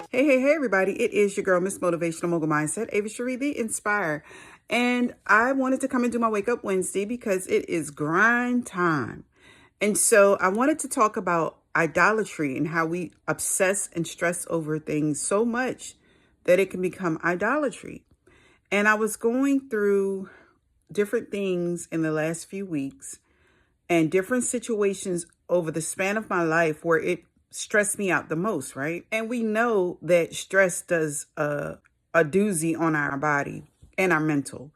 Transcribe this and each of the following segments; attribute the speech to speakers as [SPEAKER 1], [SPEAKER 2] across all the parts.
[SPEAKER 1] Hey, everybody. It is your girl, Miss Motivational Mogul Mindset, Ava Cherie, the Inspire. And I wanted to come and do my Wake Up Wednesday because it is grind time. And so I wanted to talk about idolatry and how we obsess and stress over things so much that it can become idolatry. And I was going through different things in the last few weeks and different situations over the span of my life where it stressed me out the most, right? And we know that stress does a doozy on our body and our mental.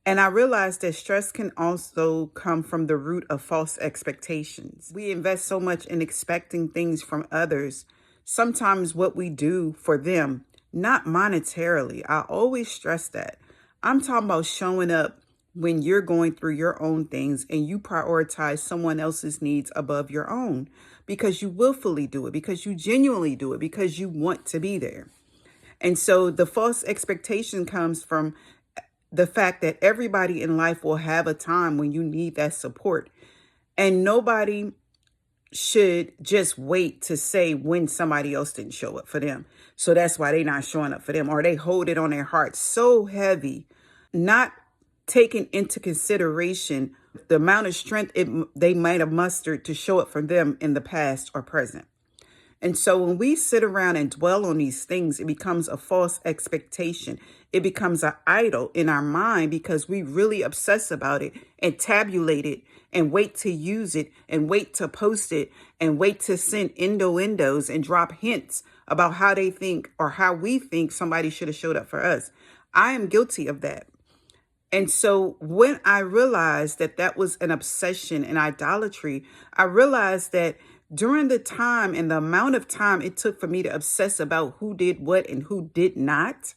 [SPEAKER 1] And I realized that stress can also come from the root of false expectations. We invest so much in expecting things from others, sometimes what we do for them, not monetarily. I always stress that. I'm talking about showing up when you're going through your own things and you prioritize someone else's needs above your own because you willfully do it, because you genuinely do it, because you want to be there. And so the false expectation comes from the fact that everybody in life will have a time when you need that support. And nobody should just wait to say when somebody else didn't show up for them. So that's why they're not showing up for them, or they hold it on their heart so heavy, not taking into consideration the amount of strength they might have mustered to show up for them in the past or present. And so when we sit around and dwell on these things, it becomes a false expectation. It becomes an idol in our mind because we really obsess about it and tabulate it and wait to use it and wait to post it and wait to send innuendos and drop hints about how they think or how we think somebody should have showed up for us. I am guilty of that. And so when I realized that that was an obsession and idolatry, I realized that during the time and the amount of time it took for me to obsess about who did what and who did not,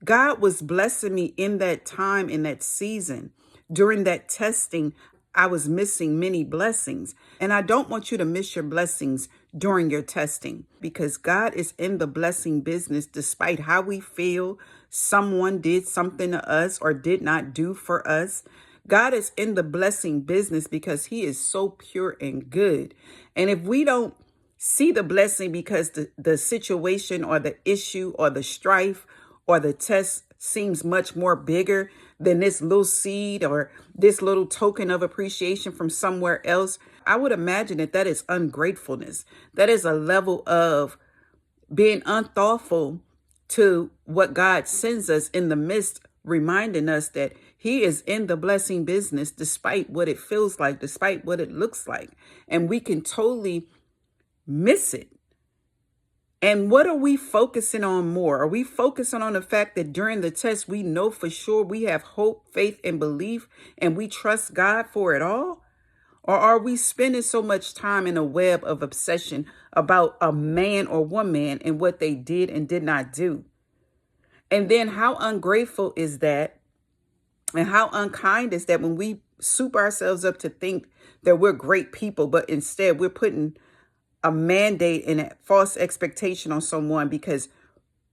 [SPEAKER 1] God was blessing me in that time, in that season. During that testing, I was missing many blessings. And I don't want you to miss your blessings during your testing because God is in the blessing business despite how we feel someone did something to us or did not do for us. God is in the blessing business because he is so pure and good. And if we don't see the blessing because the situation or the issue or the strife or the test seems much more bigger than this little seed or this little token of appreciation from somewhere else, I would imagine that that is ungratefulness. That is a level of being unthoughtful to what God sends us in the midst, reminding us that he is in the blessing business despite what it feels like, despite what it looks like. And we can totally miss it. And what are we focusing on more? Are we focusing on the fact that during the test, we know for sure we have hope, faith, and belief, and we trust God for it all? Or are we spending so much time in a web of obsession about a man or woman and what they did and did not do? And then how ungrateful is that? And how unkind is that when we soup ourselves up to think that we're great people, but instead we're putting a mandate and a false expectation on someone because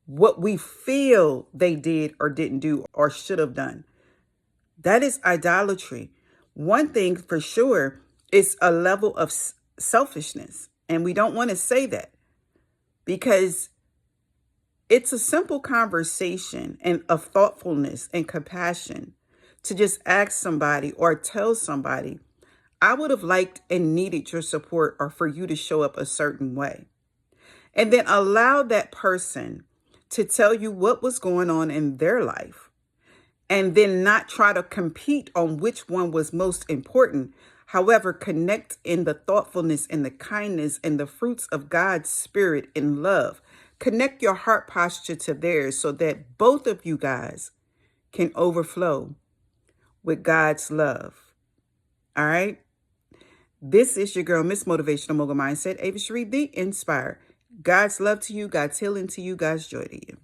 [SPEAKER 1] what we feel they did or didn't do or should have done. That is idolatry. One thing for sure is a level of selfishness. And we don't want to say that because it's a simple conversation and of thoughtfulness and compassion to just ask somebody or tell somebody, I would have liked and needed your support or for you to show up a certain way. And then allow that person to tell you what was going on in their life. And then not try to compete on which one was most important. However, connect in the thoughtfulness and the kindness and the fruits of God's spirit and love. Connect your heart posture to theirs so that both of you guys can overflow with God's love. All right? This is your girl, Miss Motivational Mogul Mindset, Ava Cherie, the Inspire. God's love to you, God's healing to you, God's joy to you.